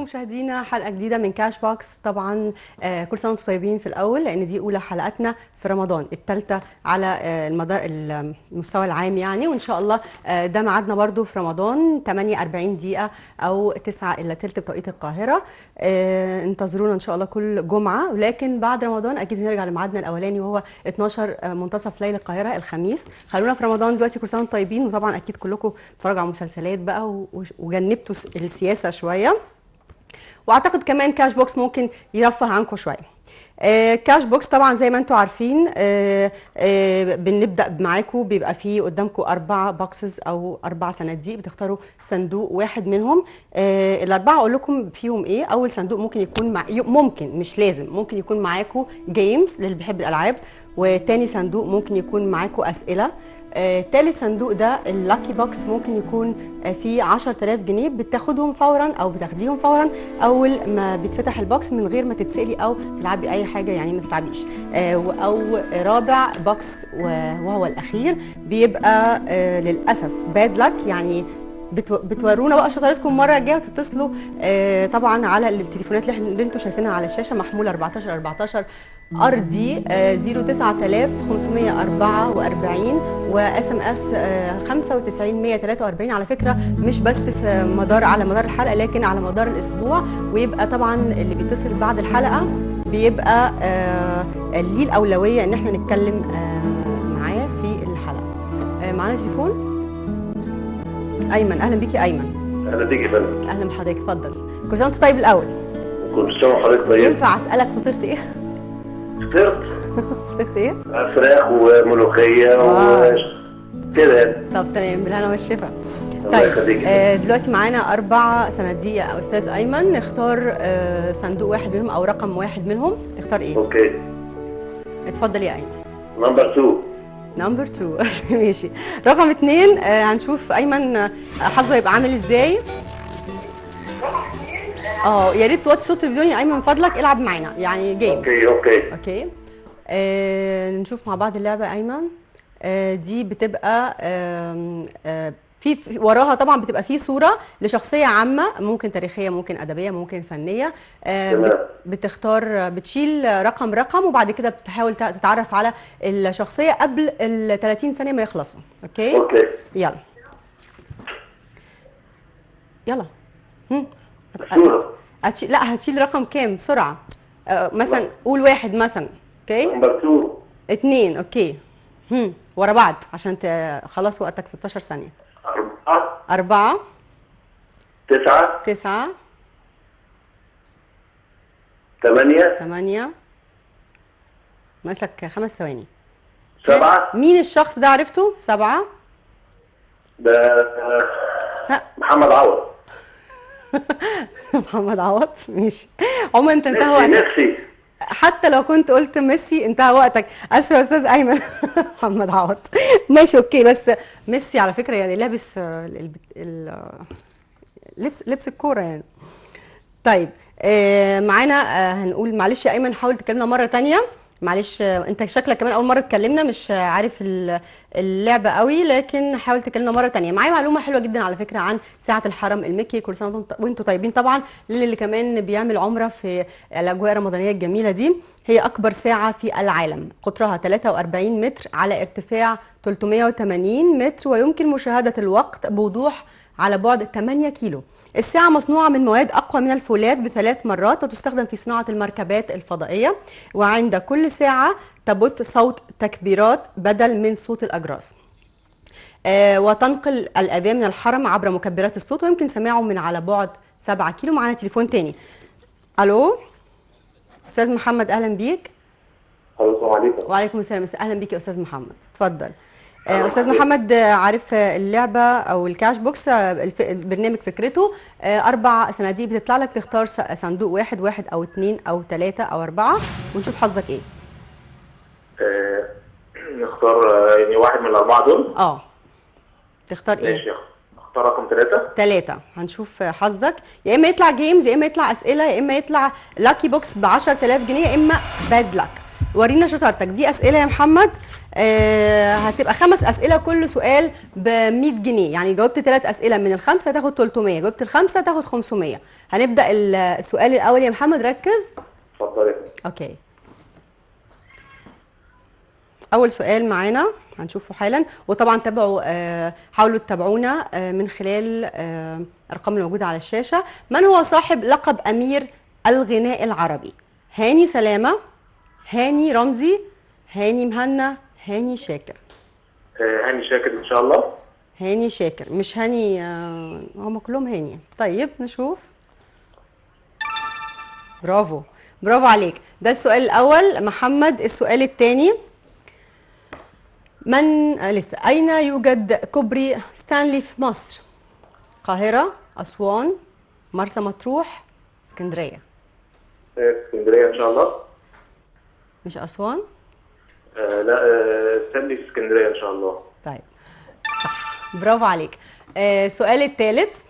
بكم مشاهدينا حلقه جديده من كاش بوكس. طبعا كل سنه وانتم طيبين في الاول، لان دي اولى حلقاتنا في رمضان، الثالثه على المستوى العام يعني، وان شاء الله ده ميعادنا برده في رمضان 48 دقيقه او 9 الا ثلث بتوقيت القاهره. انتظرونا ان شاء الله كل جمعه، ولكن بعد رمضان اكيد هنرجع لميعادنا الاولاني وهو 12 منتصف ليل القاهره الخميس. خلونا في رمضان دلوقتي، كل سنه وانتم طيبين. وطبعا اكيد كلكم بتتفرجوا على مسلسلات بقى وجنبتوا السياسه شويه، واعتقد كمان كاش بوكس ممكن يرفه عنكم شويه. كاش بوكس طبعا زي ما انتم عارفين بنبدا معاكم، بيبقى فيه قدامكم 4 بوكسز او 4 صناديق، بتختاروا صندوق واحد منهم. الاربعه اقول لكم فيهم ايه. اول صندوق ممكن يكون ممكن مش لازم، ممكن يكون معاكم جيمز للي بيحب الالعاب، وتاني صندوق ممكن يكون معاكم اسئله. تالت صندوق ده اللاكي بوكس، ممكن يكون فيه 10000 جنيه بتاخدهم فورا او بتاخديهم فورا اول ما بيتفتح البوكس من غير ما تتسالي او تلعبي اي حاجه، يعني ما تتعبيش. او رابع بوكس وهو الاخير بيبقى للاسف باد لك، يعني بتورونا بقى شطارتكم المره الجايه وتتصلوا طبعا على التليفونات اللي انتم شايفينها على الشاشه، محمول 1414 ارضي 09544 واس ام اس 95143. على فكره مش بس على مدار الحلقه، لكن على مدار الاسبوع. ويبقى طبعا اللي بيتصل بعد الحلقه بيبقى ليه الاولويه ان احنا نتكلم معاه في الحلقه. معانا تليفون ايمن. اهلا بيكي ايمن. اهلا بيكي يا فندم. اهلا بحضرتك، اتفضل. كل سنه وانت طيب الاول. كل سنه وحضرتك طيب. ينفع اسالك فطرت ايه؟ فطرت ايه؟ فراخ وملوخيه وكده. طب تمام، بالهنا والشفا. طيب دلوقتي معانا 4 صناديق يا استاذ ايمن، نختار صندوق واحد منهم او رقم واحد منهم. تختار ايه؟ اوكي، اتفضل يا ايمن. نمبر 2. نمبر 2 ماشي. رقم 2 هنشوف ايمن حظه يبقى عامل ازاي. يا ريت توطي صوت التلفزيون يا ايمن من فضلك، العب معانا يعني جيمز. اوكي. نشوف مع بعض اللعبه يا ايمن. دي بتبقى في وراها طبعا بتبقى في صوره لشخصيه عامه، ممكن تاريخيه، ممكن ادبيه، ممكن فنيه. بتختار، بتشيل رقم وبعد كده بتحاول تتعرف على الشخصيه قبل ال 30 ثانيه ما يخلصوا. اوكي. يلا صورة. لا، هتشيل رقم كام بسرعه؟ مثلا قول 1 مثلا. اوكي. نمبر 2. اوكي. ورا بعض عشان خلاص وقتك 16 ثانيه. 4 9 8 ناقص لك 5 ثواني. 7. مين الشخص ده عرفته؟ 7 ده محمد عوض. محمد عوض ماشي. عموما انت انتهى وقتك. ميسي. حتى لو كنت قلت ميسي انتهى وقتك. اسف يا استاذ ايمن. محمد عوض ماشي اوكي. بس ميسي على فكره يعني لابس لبس الكوره يعني. طيب معانا هنقول معلش يا ايمن، حاول تكلمنا مره ثانيه. معلش انت شكلك كمان اول مره تكلمنا، مش عارف اللعبه قوي، لكن حاول تكلمنا مره ثانيه. معايا معلومه حلوه جدا على فكره عن ساعه الحرم المكي. كل سنه وانتم طيبين. طبعا اللي كمان بيعمل عمره في الاجواء الرمضانيه الجميله دي. هي اكبر ساعه في العالم، قطرها 43 متر على ارتفاع 380 متر، ويمكن مشاهده الوقت بوضوح على بعد 8 كيلو. الساعة مصنوعة من مواد أقوى من الفولاذ ب3 مرات، وتستخدم في صناعة المركبات الفضائية. وعند كل ساعة تبث صوت تكبيرات بدل من صوت الأجراس. وتنقل الأذان من الحرم عبر مكبرات الصوت، ويمكن سماعه من على بعد 7 كيلو. معنا تليفون تاني. ألو أستاذ محمد، أهلا بيك. السلام عليكم. وعليكم السلام. أهلا بيك يا أستاذ محمد، اتفضل. استاذ محمد، عارف اللعبه او الكاش بوكس البرنامج فكرته 4 صناديق بتطلع لك، تختار صندوق واحد او 2 او 3 او 4 ونشوف حظك ايه. نختار يعني واحد من ال4 دول. تختار ايه؟ ماشي، اختار رقم 3. هنشوف حظك، يا اما يطلع جيمز، يا اما يطلع اسئله، يا اما يطلع لاكي بوكس ب 10000 جنيه، يا اما باد لك. ورينا شطارتك. دي اسئله يا محمد، هتبقى 5 اسئله، كل سؤال ب 100 جنيه، يعني جاوبت 3 اسئله من الخمسه تاخد 300، جاوبت الخمسه تاخد 500. هنبدا السؤال الاول يا محمد، ركز. اتفضلي. اوكي، اول سؤال معانا هنشوفه حالا، وطبعا تابعوا، حاولوا تتابعونا من خلال الارقام الموجوده على الشاشه. من هو صاحب لقب امير الغناء العربي؟ هاني سلامه، هاني رمزي، هاني مهنا، هاني شاكر؟ هاني شاكر ان شاء الله. هاني شاكر، مش هاني، هم كلهم هاني. طيب نشوف. برافو، برافو عليك. ده السؤال الاول. محمد، السؤال الثاني، لسه، أين يوجد كوبري ستانلي في مصر؟ القاهرة، أسوان، مرسى مطروح، اسكندرية؟ اسكندرية إن شاء الله. مش أسوان؟ لا، ستانلي في اسكندرية إن شاء الله. طيب صح، برافو عليك. السؤال الثالث،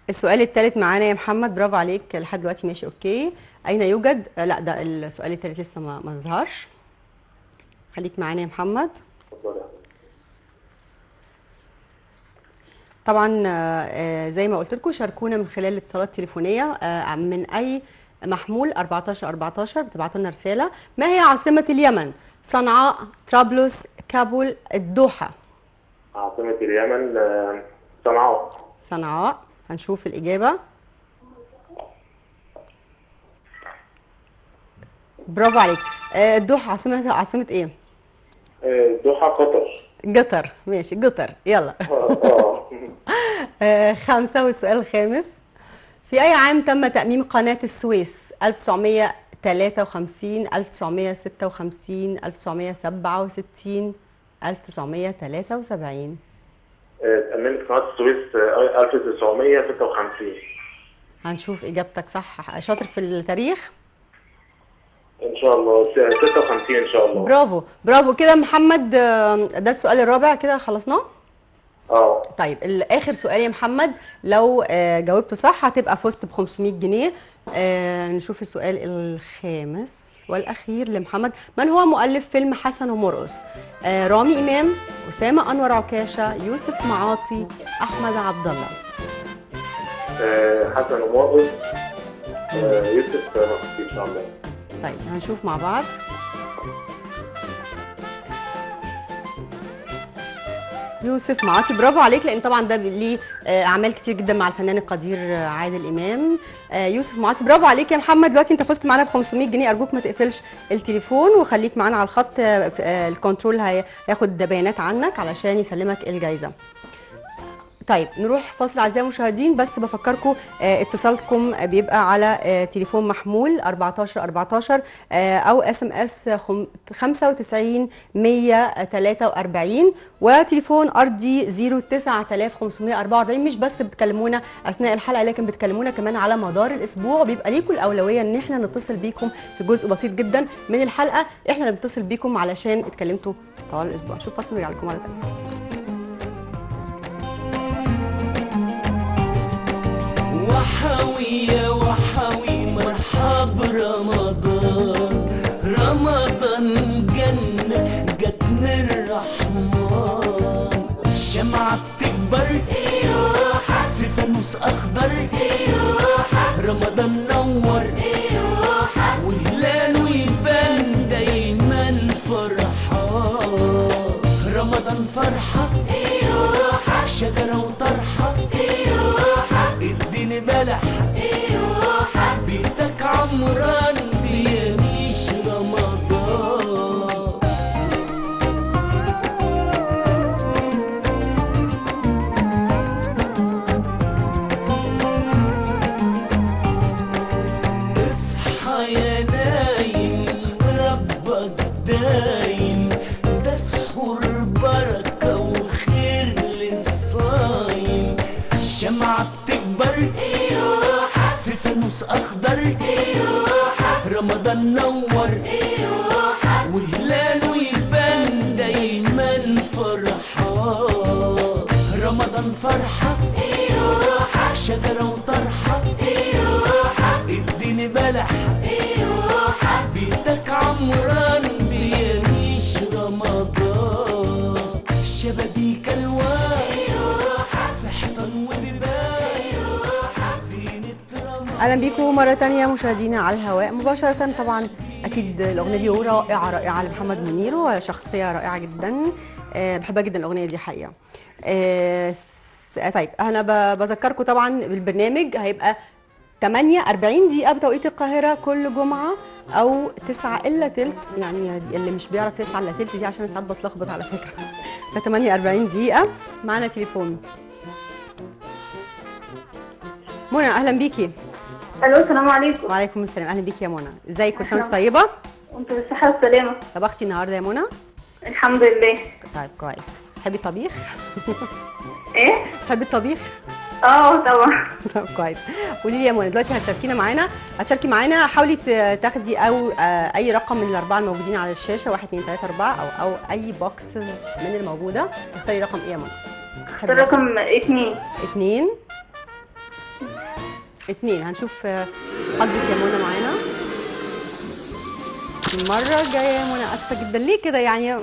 السؤال الثالث معانا يا محمد، برافو عليك لحد دلوقتي ماشي أوكي. أين يوجد، لا ده السؤال الثالث لسه ما ظهرش. خليك معانا يا محمد. طبعا زي ما قلت لكم، شاركونا من خلال الاتصالات التليفونيه من اي محمول 1414، بتبعتوا لنا رساله. ما هي عاصمه اليمن؟ صنعاء، طرابلس، كابول، الدوحه؟ عاصمه اليمن صنعاء. صنعاء. هنشوف الاجابه. برافو عليك. الدوحه عاصمه ايه؟ الدوحه قطر. قطر، ماشي قطر. يلا. 5 والسؤال الخامس، في أي عام تم تأميم قناة السويس؟ 1953، 1956، 1967، 1973؟ تأميمت قناة السويس 1956. هنشوف إجابتك صح. شاطر في التاريخ ان شاء الله. 56 ان شاء الله. برافو، برافو كده محمد. ده السؤال الرابع كده خلصناه. طيب اخر سؤال يا محمد، لو جاوبته صح هتبقى فزت ب 500 جنيه. نشوف السؤال الخامس والاخير لمحمد. من هو مؤلف فيلم حسن ومرقص؟ رامي امام، اسامه انور عكاشه، يوسف معاطي، احمد عبد الله؟ حسن ومرقص يوسف معاطي ان شاء الله. طيب هنشوف مع بعض. يوسف معاطي، برافو عليك، لان طبعا ده ليه اعمال كتير جدا مع الفنان القدير عادل امام. يوسف معاطي، برافو عليك يا محمد. دلوقتي انت فزت معانا ب 500 جنيه. ارجوك ما تقفلش التليفون وخليك معانا على الخط. الكنترول هياخد بيانات عنك علشان يسلمك الجائزه. طيب نروح فاصل اعزائي المشاهدين، بس بفكركم اتصالكم بيبقى على تليفون محمول 1414 او SMS 95 143 وتليفون ارضي 09544. مش بس بتكلمونا اثناء الحلقه، لكن بتكلمونا كمان على مدار الاسبوع، وبيبقى ليكم الاولويه ان احنا نتصل بيكم في جزء بسيط جدا من الحلقه. احنا اللي بنتصل بيكم علشان اتكلمتوا طوال الاسبوع. شوف فاصل ونرجع لكم مره ثانيه. وحوي وحوي مرحب رمضان، رمضان جنة جت من الرحمن، شمعة بتكبر في فانوس أخضر، رمضان نور وهلاله يبان دايما فرحان، رمضان فرحة شجرة وطرحة، اديني بلح بيتك عمران بيميش رمضان. اصحى يا نايم ربك دايم، ده سحور بركة وخير للصايم، شمعة بتكبر في فانوس أخضر، رمضان نور وهلاله يبان دايما فرحان، رمضان فرحة شجرة وطرحة، اديني بلح اهلا بيكم مره تانية مشاهدينا على الهواء مباشره. طبعا اكيد الاغنيه دي رائعه رائعه لمحمد منير، وشخصيه رائعه جدا. بحبها جدا الاغنيه دي حقيقه. طيب انا بذكركم طبعا بالبرنامج هيبقى 48 دقيقة بتوقيت القاهرة كل جمعة، أو 9 إلا تلت، يعني دي اللي مش بيعرف 9 إلا تلت دي عشان ساعات بتلخبط على فكرة. ف 48 دقيقة. معنا تليفون. منى أهلا بيكي. الو السلام عليكم. وعليكم السلام، أهلا بيكي يا منى. ازيك؟ كل سنة وانت طيبة؟ وانت بالصحة والسلامة. طبختي النهاردة يا منى؟ الحمد لله. طيب كويس. تحبي الطبيخ؟ ايه؟ تحبي الطبيخ؟ طبعا. طب كويس. قولي لي يا منى دلوقتي هتشاركي معانا. حاولي تاخدي او اي رقم من الاربعه الموجودين على الشاشه، 1 2 3 4، او اي بوكسز من الموجوده. تختاري رقم ايه يا منى؟ اختار رقم 2. 2. هنشوف حظك يا منى معانا المره الجايه يا منى. اسفه جدا ليه كده يعني،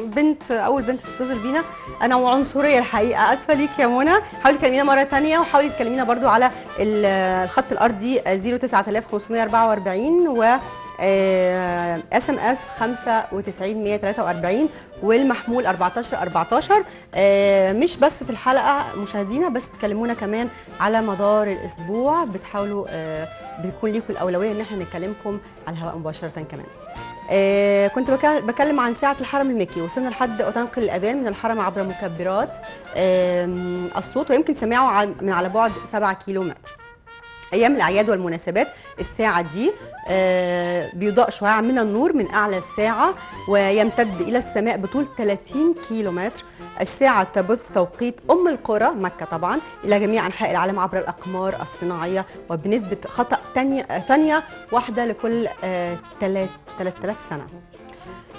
اول بنت تتصل بينا انا وعنصريه الحقيقه. اسفه ليك يا منى. حاولي تكلمينا مره ثانيه، وحاولي تكلمينا برضو على الخط الارضي 09544 و SMS 95143 والمحمول 1414. مش بس في الحلقه مشاهدينا، بس تكلمونا كمان على مدار الاسبوع. بتحاولوا بيكون ليكم الاولويه ان احنا نكلمكم على الهواء مباشره كمان. كنت بكلم عن ساعة الحرم المكي. وصلنا لحد تنقل الأذان من الحرم عبر مكبرات الصوت، ويمكن سماعه من على بعد 7 كيلومتر. أيام الأعياد والمناسبات الساعة دي بيضاء شعاع من النور من أعلى الساعة، ويمتد إلى السماء بطول 30 كيلومتر. الساعة تبث توقيت أم القرى مكة طبعا إلى جميع أنحاء العالم عبر الأقمار الصناعية، وبنسبة خطأ ثانية واحدة لكل 3000 سنة.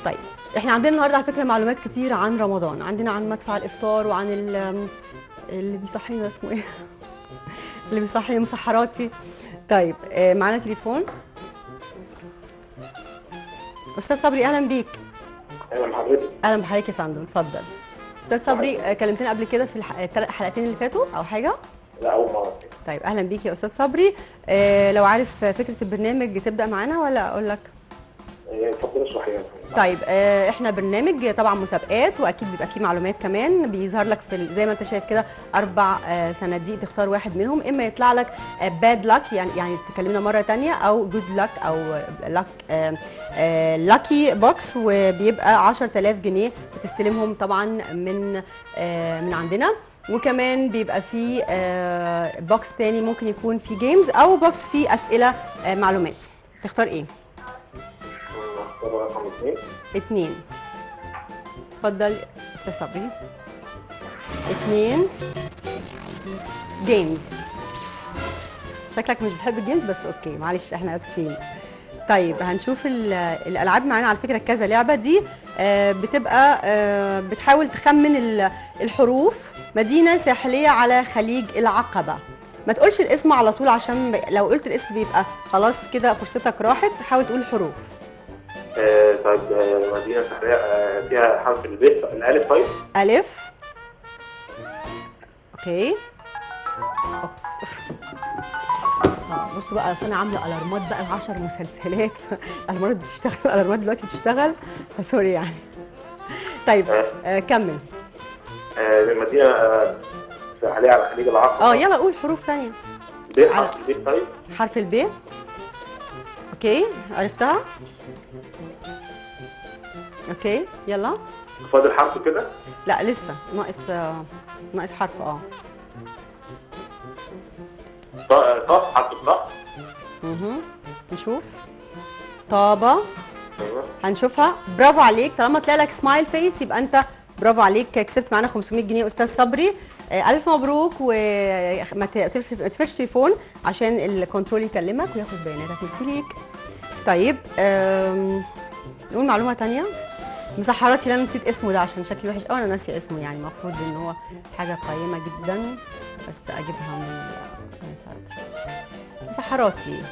طيب احنا عندنا النهارده على فكرة معلومات كتير عن رمضان. عندنا عن مدفع الإفطار، وعن اللي بيصحينا اسمه ايه؟ اللي بيصحي مسحراتي. طيب معانا تليفون. استاذ صبري اهلا بيك. اهلا بحضرتك. اهلا بحضرتك يا فندم، اتفضل. استاذ صبري كلمتنا قبل كده في الحلقتين اللي فاتوا او حاجه؟ لا اول مره. طيب اهلا بيك يا استاذ صبري. لو عارف فكره البرنامج تبدا معانا ولا اقول لك؟ اتفضل اشرحي. طيب احنا برنامج طبعا مسابقات، واكيد بيبقى فيه معلومات كمان. بيظهر لك في زي ما انت شايف كده 4 صناديق، تختار واحد منهم. اما يطلع لك باد لاك يعني تكلمنا مره ثانيه، او جود لاك، او لاك لاكي بوكس، وبيبقى 10000 جنيه بتستلمهم طبعا من عندنا. وكمان بيبقى فيه بوكس تاني ممكن يكون فيه جيمز، او بوكس فيه اسئله معلومات. تختار ايه؟ رقم 2. اتفضل استاذ صبري. 2 جيمز. شكلك مش بتحب الجيمز، بس اوكي معلش احنا اسفين. طيب هنشوف الالعاب معانا على فكره كذا لعبه. دي بتبقى بتحاول تخمن الحروف. مدينه ساحليه على خليج العقبه. ما تقولش الاسم على طول، عشان لو قلت الاسم بيبقى خلاص كده فرصتك راحت. حاول تقول الحروف. طيب مدينة ساحلية فيها حرف الألف. طيب ألف. اوكي. اوبس. بصوا بقى، اصل انا عامله الارمات بقى 10 مسلسلات، الارمات بتشتغل، الارمات دلوقتي بتشتغل، فسوري يعني. طيب كمل. مدينة ساحلية على خليج العقبة. يلا قول حروف ثانيه. حرف الب. طيب حرف الب. اوكي عرفتها. اوكي يلا. فاضل حرف كده؟ لا لسه ناقص حرف. طاء. حرف الطاء. نشوف. طابة. هنشوفها. برافو عليك. طالما طلع لك سمايل فيس يبقى انت برافو عليك، كسبت معانا 500 جنيه استاذ صبري. الف مبروك. وما تقفلش تليفون عشان الكنترول يكلمك وياخد بياناتك. ميرسي ليك. طيب نقول معلومه ثانيه. مسحراتي اللي انا نسيت اسمه ده عشان شكلي وحش قوي، انا ناسيه اسمه. يعني المفروض ان هو حاجه قيمه جدا، بس اجيبها من مسحراتي.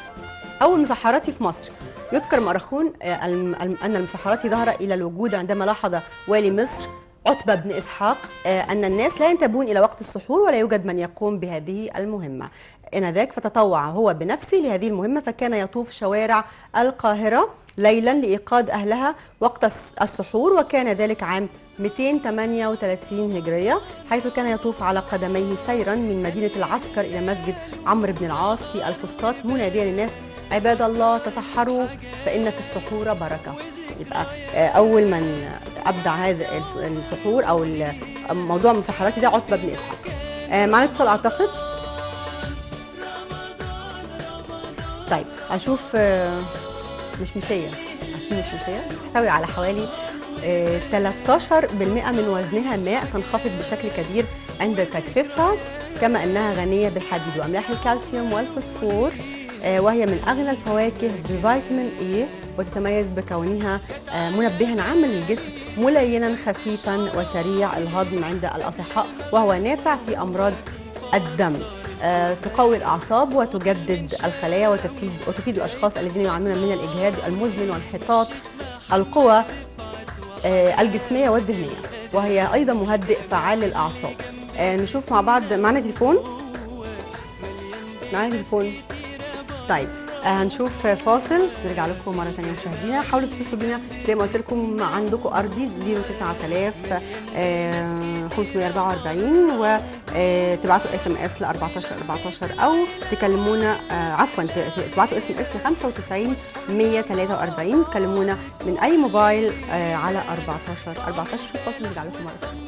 اول مسحراتي في مصر. يذكر مؤرخون ان المسحراتي ظهر الى الوجود عندما لاحظ والي مصر عتبة بن إسحاق أن الناس لا ينتبهون إلى وقت السحور ولا يوجد من يقوم بهذه المهمة. آنذاك فتطوع هو بنفسه لهذه المهمة، فكان يطوف شوارع القاهرة ليلا لإيقاظ أهلها وقت السحور، وكان ذلك عام 238 هجرية، حيث كان يطوف على قدميه سيرا من مدينة العسكر إلى مسجد عمرو بن العاص في الفسطاط مناديا للناس: عباد الله تسحروا فإن في السحور بركة. يبقى أول من أبدع هذا السحور أو موضوع المسحرات ده عتبة بن إسحاق. معنا اتصال أعتقد. طيب هشوف مشمشية، عارفين مشمشية؟ تحتوي على حوالي 13% من وزنها ماء، تنخفض بشكل كبير عند تجفيفها، كما أنها غنية بالحديد وأملاح الكالسيوم والفوسفور، وهي من أغنى الفواكه بفيتامين إي، وتتميز بكونها منبها عاما للجسم، ملينا خفيفا وسريع الهضم عند الأصحاء، وهو نافع في أمراض الدم. تقوي الأعصاب وتجدد الخلايا وتفيد الأشخاص الذين يعانون من الإجهاد المزمن وانحطاط القوى الجسمية والذهنية، وهي أيضا مهدئ فعال للأعصاب. نشوف مع بعض. معنا تليفون. طيب هنشوف فاصل، نرجع لكم مرة ثانية مشاهدينا. حاولوا تتصلوا بينا زي ما قلت لكم، عندكم أرضي 09544 وتبعتوا SMS ل 1414 أو تكلمونا تبعتوا SMS ل 95 143 وتكلمونا من أي موبايل على 1414. شوف فاصل نرجع لكم مرة ثانية.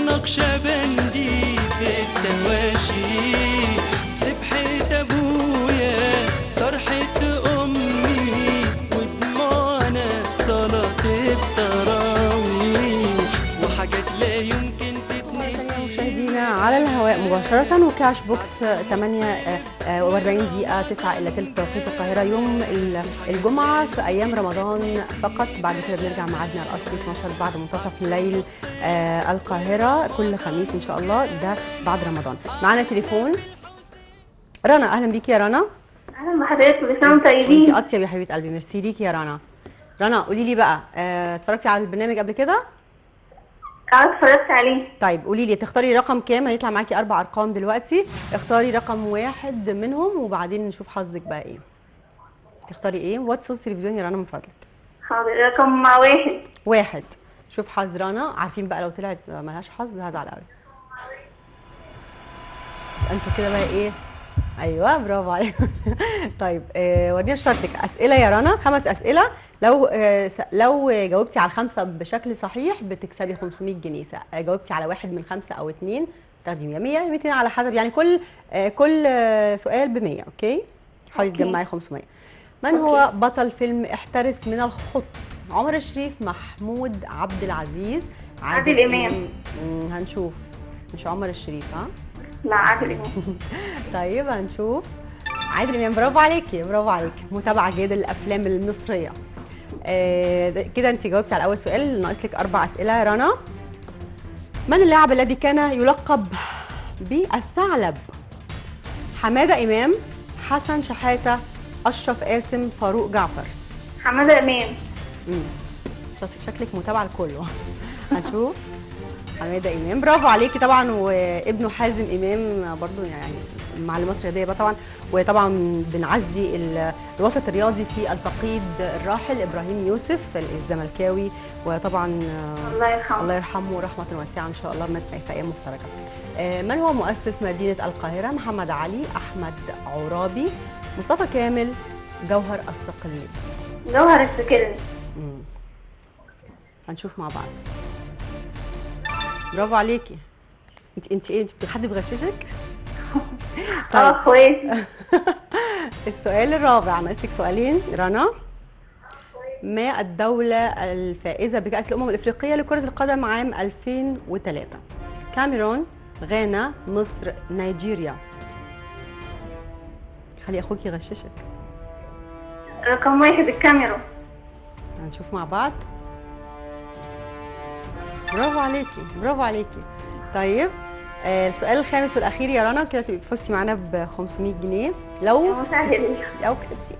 مباشرة. وكاش بوكس 48 دقيقة 9 إلا تلت توقيت القاهرة يوم الجمعة في أيام رمضان فقط. بعد كده بنرجع ميعادنا الأصلي 12 بعد منتصف الليل القاهرة كل خميس إن شاء الله، ده بعد رمضان. معانا تليفون. رنا، أهلا بيكي يا رنا. اهلا بحضرتك، كل سنه وانتم طيبين. انتي أطيب يا حبيبة قلبي، ميرسي ليكي يا رنا. رنا قولي لي بقى، اتفرجتي على البرنامج قبل كده؟ اتفرجت عليه. طيب قولي لي تختاري رقم كام؟ هيطلع معاكي 4 أرقام دلوقتي، اختاري رقم واحد منهم وبعدين نشوف حظك بقى ايه. تختاري ايه؟ وطي صوت التلفزيون يا رنا من فضلك. حاضر، رقم واحد. شوف حظ رنا. عارفين بقى لو طلعت ملهاش حظ هزعل قوي. انتوا كده بقى ايه؟ ايوه برافو عليك. طيب ورينا شرطك. اسئله يا رنا، 5 اسئله، لو جاوبتي على ال5 بشكل صحيح بتكسبي 500 جنيه، جاوبتي على 1 من 5 او 2 تاخدي 100 200 على حسب، يعني كل سؤال ب 100. اوكي، حاولي تجمعي 500. من هو بطل فيلم احترس من الخط؟ عمر الشريف، محمود عبد العزيز، عادل امام. هنشوف. مش عمر الشريف؟ ها لا، عادل امام. طيب هنشوف. عادل امام، برافو عليكي برافو عليكي، متابعه جيده للافلام المصريه. كده انت جاوبتي على اول سؤال، ناقص لك 4 اسئله يا رنا. من اللاعب الذي كان يلقب بالثعلب؟ حماده امام، حسن شحاته، اشرف قاسم، فاروق جعفر. حماده امام. شكلك متابعه لكله. هنشوف. حماده امام، برافو عليكي طبعا، وابنه حازم امام برضو، يعني معلومات رياضيه بقى طبعا. وطبعا بنعزي الوسط الرياضي في الفقيد الراحل ابراهيم يوسف الزملكاوي، وطبعا الله يرحمه رحمه رحمه واسعه ان شاء الله في ايام مفترجه. من هو مؤسس مدينة القاهرة؟ محمد علي، أحمد عرابي، مصطفى كامل، جوهر الصقلي. جوهر الصقلي. هنشوف مع بعض. برافو عليكي. انت ايه، انت حد بيغششك؟ اخواتي. السؤال الرابع، ناقص لك سؤالين رنا. ما الدولة الفائزة بكأس الأمم الإفريقية لكرة القدم عام 2003؟ كاميرون، غانا، مصر، نيجيريا. خلي أخوك يغششك. رقم 1 الكاميرون. هنشوف مع بعض. برافو عليكي، برافو عليكي. طيب السؤال الخامس والأخير يا رنا، كده تبقي فزتي معانا ب 500 جنيه لو كسبتي.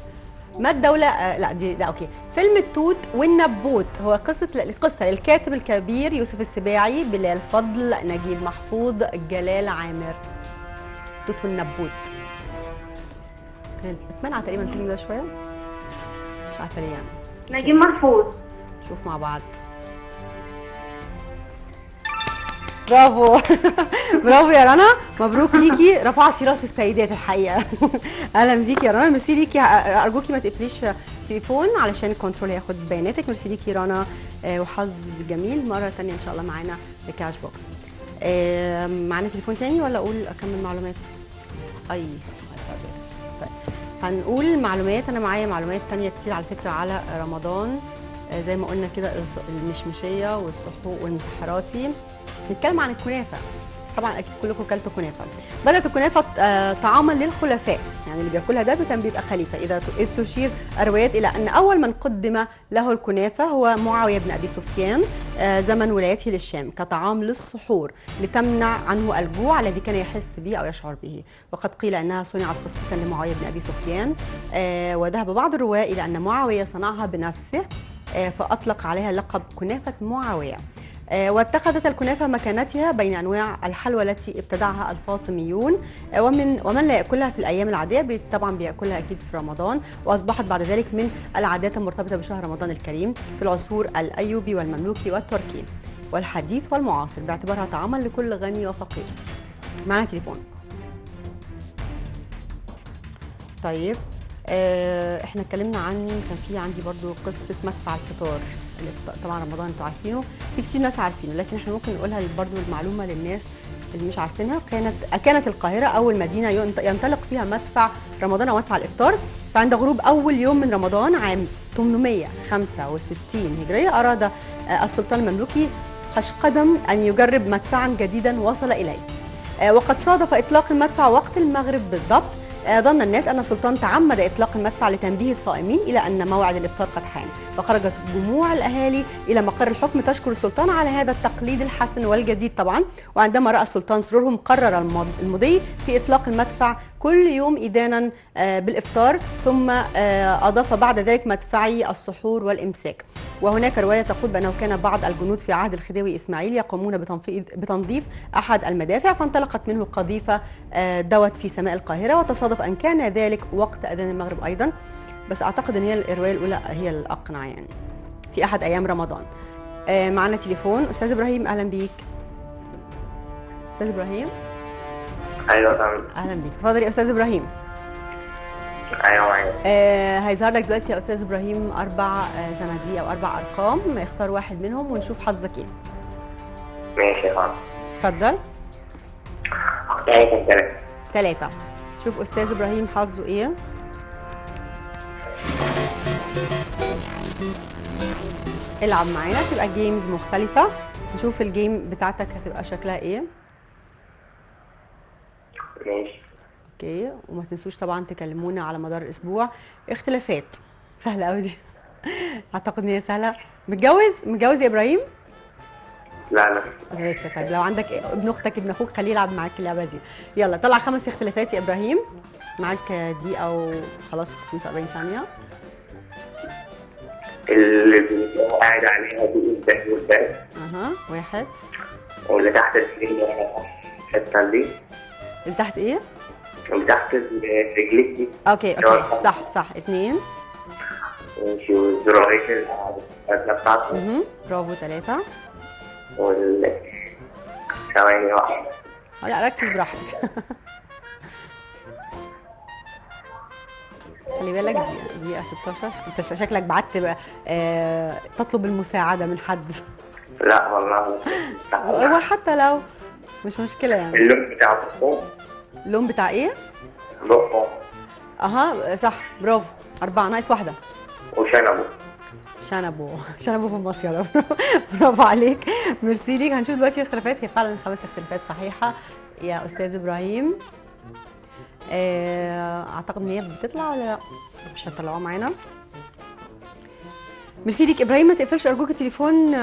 ما الدولة لا اوكي. فيلم التوت والنبوت هو قصة للكاتب الكبير يوسف السباعي، بلال فضل، نجيب محفوظ، جلال عامر. التوت والنبوت. كان اتمنع تقريبا الفيلم ده شوية، مش عارفة ليه يعني. نجيب محفوظ. شوف مع بعض. برافو. برافو يا رنا، مبروك ليكي، رفعتي راس السيدات الحقيقه. اهلا بيكي يا رنا، ميرسي ليكي. ارجوكي ما تقفليش تليفون علشان الكنترول هياخد بياناتك. ميرسي ليكي رنا، وحظ جميل مره ثانيه ان شاء الله معانا بكاش بوكس. معانا تليفون ثاني ولا اقول اكمل معلومات؟ طيب هنقول معلومات. انا معايا معلومات ثانيه كتير على فكره على رمضان، زي ما قلنا كده المشمشيه والسحوق والمسحراتي. نتكلم عن الكنافه. طبعا اكيد كلكم كلتوا كنافه. بدات الكنافه طعاما للخلفاء، يعني اللي بياكلها ده كان بيبقى خليفه. إذ تشير الروايات الى ان اول من قدم له الكنافه هو معاويه بن ابي سفيان زمن ولايته للشام كطعام للسحور لتمنع عنه الجوع الذي كان يحس به او يشعر به. وقد قيل انها صنعت خصيصا لمعاويه بن ابي سفيان، وذهب بعض الرواه الى ان معاويه صنعها بنفسه فاطلق عليها لقب كنافه معاويه. واتخذت الكنافة مكانتها بين أنواع الحلوى التي ابتدعها الفاطميون، ومن لا يأكلها في الأيام العادية طبعا بيأكلها أكيد في رمضان، وأصبحت بعد ذلك من العادات المرتبطة بشهر رمضان الكريم في العصور الأيوبي والمملوكي والتركي والحديث والمعاصر، باعتبارها طعاما لكل غني وفقير. معنا تليفون. طيب احنا اتكلمنا عن، كان في عندي برضو قصة مدفع الفطار. طبعا رمضان انتوا عارفينه، في كتير ناس عارفينه، لكن احنا ممكن نقولها برضو المعلومه للناس اللي مش عارفينها. كانت القاهره اول مدينه ينطلق فيها مدفع رمضان او مدفع الافطار. فعند غروب اول يوم من رمضان عام 865 هجريه اراد السلطان المملوكي خشقدم ان يجرب مدفعا جديدا وصل اليه، وقد صادف اطلاق المدفع وقت المغرب بالضبط. ظن الناس أن السلطان تعمد إطلاق المدفع لتنبيه الصائمين إلى أن موعد الإفطار قد حان، فخرجت جموع الأهالي إلى مقر الحكم تشكر السلطان على هذا التقليد الحسن والجديد طبعا. وعندما رأى السلطان سرورهم قرر المضي في إطلاق المدفع كل يوم إدانا بالإفطار، ثم أضاف بعد ذلك مدفعي السحور والإمساك. وهناك رواية تقول بأنه كان بعض الجنود في عهد الخديوي إسماعيل يقومون بتنظيف أحد المدافع، فانطلقت منه قذيفة دوت في سماء القاهرة، وتصادف أن كان ذلك وقت أذان المغرب أيضا، بس أعتقد أن هي الرواية الأولى هي الأقنع يعني، في أحد أيام رمضان. معنا تليفون. أستاذ إبراهيم أهلا بيك. أستاذ إبراهيم. ايوه تمام. أهلا بيك، اتفضل يا أستاذ إبراهيم. ايوه هيظهر لك دلوقتي يا أستاذ إبراهيم 4 صناديق أو 4 أرقام، اختار واحد منهم ونشوف حظك إيه. ماشي يا فندم. اتفضل. رقم 3. 3. شوف أستاذ إبراهيم حظه إيه. العب معانا، تبقى جيمز مختلفة، نشوف الجيم بتاعتك هتبقى شكلها إيه. ماشي. اوكي، وما تنسوش طبعا تكلمونا على مدار الاسبوع. اختلافات سهله قوي دي. اعتقد ان هي سهله. متجوز يا ابراهيم؟ لا لسه. طيب لو عندك ابن اختك ابن اخوك خليه يلعب معاك اللعبه دي. يلا طلع 5 اختلافات يا ابراهيم. معاك دقيقه او خلاص 45 ثانيه. اللي بيبقى قاعد عليها دي الدهن والدهن. 1. واللي تحت السرير الحته دي. اللي تحت ايه؟ اللي تحت رجليك دي. اوكي صح 2. ماشي. والزراير البدله بتاعته. برافو. 3. ثواني 1. لا ركز براحتك. خلي بالك دقيقة 16. انت شكلك بعت بقى تطلب المساعدة من حد. لا والله هو حتى لو مش مشكلة يعني. اللون بتاع الطقم. اللون بتاع ايه؟ بقه اها صح برافو. 4 ناقص واحدة. وشنبه. شنبه في المصيدة. برافو عليك، ميرسي ليك. هنشوف دلوقتي الاختلافات، هي فعلا 5 اختلافات صحيحة يا أستاذ إبراهيم. أعتقد إن هي بتطلع ولا لا؟ مش هتطلعوها معانا. ميرسي ليك إبراهيم، ما تقفلش أرجوك التليفون،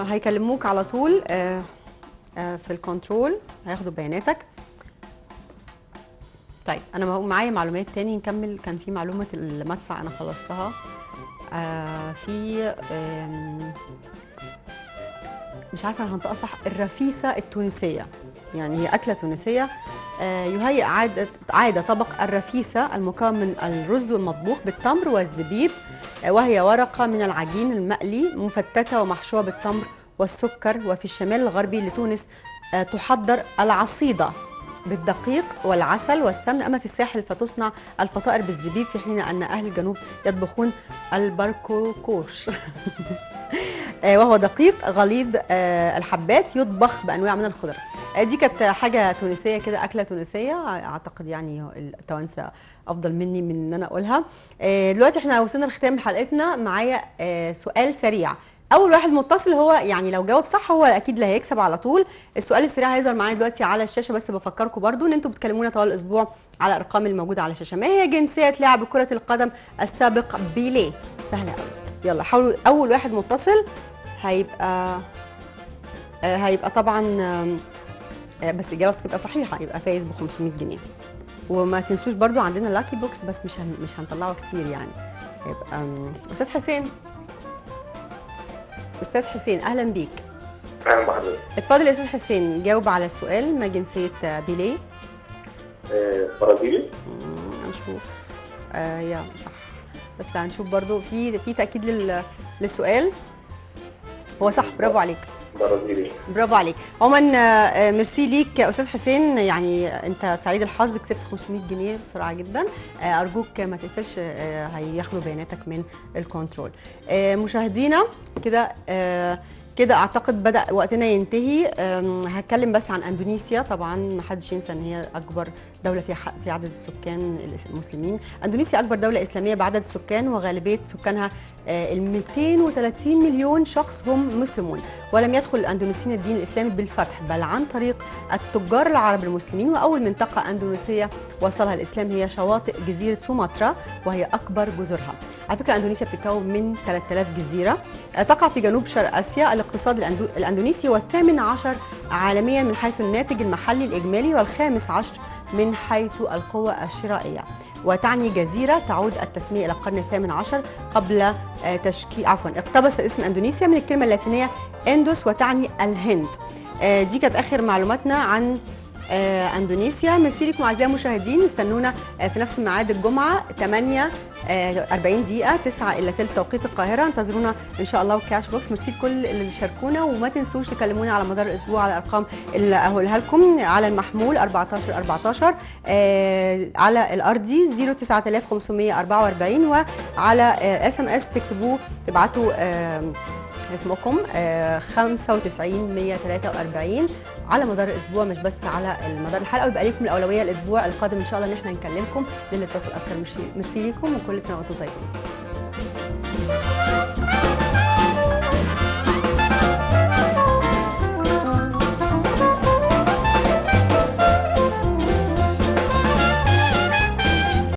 هيكلموك على طول في الكنترول، هياخدوا بياناتك. طيب أنا معايا معلومات تاني نكمل. كان في معلومة المدفع أنا خلصتها. في مش عارفه انا هنطقها صح، الرفيسه التونسيه، يعني هي اكله تونسيه. يهيئ عاده طبق الرفيسه المكون من الرز المطبوخ بالتمر والزبيب، وهي ورقه من العجين المقلي مفتته ومحشوه بالتمر والسكر. وفي الشمال الغربي لتونس تحضر العصيده بالدقيق والعسل والسمن، أما في الساحل فتصنع الفطائر بالزبيب، في حين أن أهل الجنوب يطبخون البركوكوش. وهو دقيق غليظ الحبات يطبخ بأنواع من الخضر. دي كانت حاجة تونسية كده، أكلة تونسية، أعتقد يعني التوانسة أفضل مني من إن أنا أقولها. دلوقتي احنا وصلنا لختام حلقتنا. معايا سؤال سريع. اول واحد متصل هو يعني لو جاوب صح هو اكيد اللي هيكسب على طول. السؤال السريع هيظهر معانا دلوقتي على الشاشه، بس بفكركم برضو ان انتم بتكلمونا طوال الاسبوع على الارقام الموجوده على الشاشه. ما هي جنسيه لاعب كره القدم السابق بيليه؟ سهله قوي. يلا حاولوا. اول واحد متصل هيبقى طبعا بس الاجابه تبقى صحيحه يبقى فايز ب 500 جنيه. وما تنسوش برضو عندنا لاكي بوكس، بس مش هنطلعه كتير يعني. يبقى استاذ حسين. أستاذ حسين أهلا بيك. أهلا بحضرتك. اتفضل يا أستاذ حسين، جاوب على السؤال. ما جنسية بيليه؟ برازيلي. هنشوف. يا صح، بس هنشوف برضو في تأكيد للسؤال. هو صح، برافو عليك. برازيلي. برافو عليك. عموما ميرسي ليك يا أستاذ حسين، يعني أنت سعيد الحظ، كسبت 500 جنيه بسرعة جدا. أرجوك ما تقفلش، هياخدوا بياناتك من الكنترول. مشاهدينا كده اعتقد بدأ وقتنا ينتهي. هتكلم بس عن اندونيسيا. طبعا ما حدش ينسى ان هي اكبر دوله في عدد السكان المسلمين. اندونيسيا اكبر دوله اسلاميه بعدد السكان، وغالبيه سكانها ال 230 مليون شخص هم مسلمون. ولم يدخل الاندونيسيين الدين الاسلامي بالفتح بل عن طريق التجار العرب المسلمين. واول منطقه اندونيسيه وصلها الاسلام هي شواطئ جزيره سومطرة، وهي اكبر جزرها. على فكره اندونيسيا بتتكون من 3000 جزيره، تقع في جنوب شرق اسيا. الاقتصاد الاندونيسي هو الثامن عشر عالميا من حيث الناتج المحلي الاجمالي، والخامس عشر من حيث القوه الشرائيه. وتعني جزيره تعود التسميه الى القرن الثامن عشر قبل تشكيل اقتبس اسم اندونيسيا من الكلمه اللاتينيه اندوس وتعني الهند. دي كانت اخر معلوماتنا عن اندونيسيا. ميرسي لكم اعزائي المشاهدين، استنونا في نفس الميعاد الجمعه 8:40 دقيقه 9 الا ثلث توقيت القاهره. انتظرونا ان شاء الله وكاش بوكس. ميرسي لكل اللي شاركونا، وما تنسوش تكلمونا على مدار الاسبوع على الارقام اللي هقولها لكم على المحمول 1414 على الارضي 09544 وعلى SMS تكتبوه تبعتوا اسمكم 95143 على مدار الاسبوع، مش بس على مدار الحلقه. ويبقى لكم الاولويه الاسبوع القادم ان شاء الله ان احنا نكلمكم للي اتصل اكتر. ميرسي لكم وكل سنه وانتم طيبين.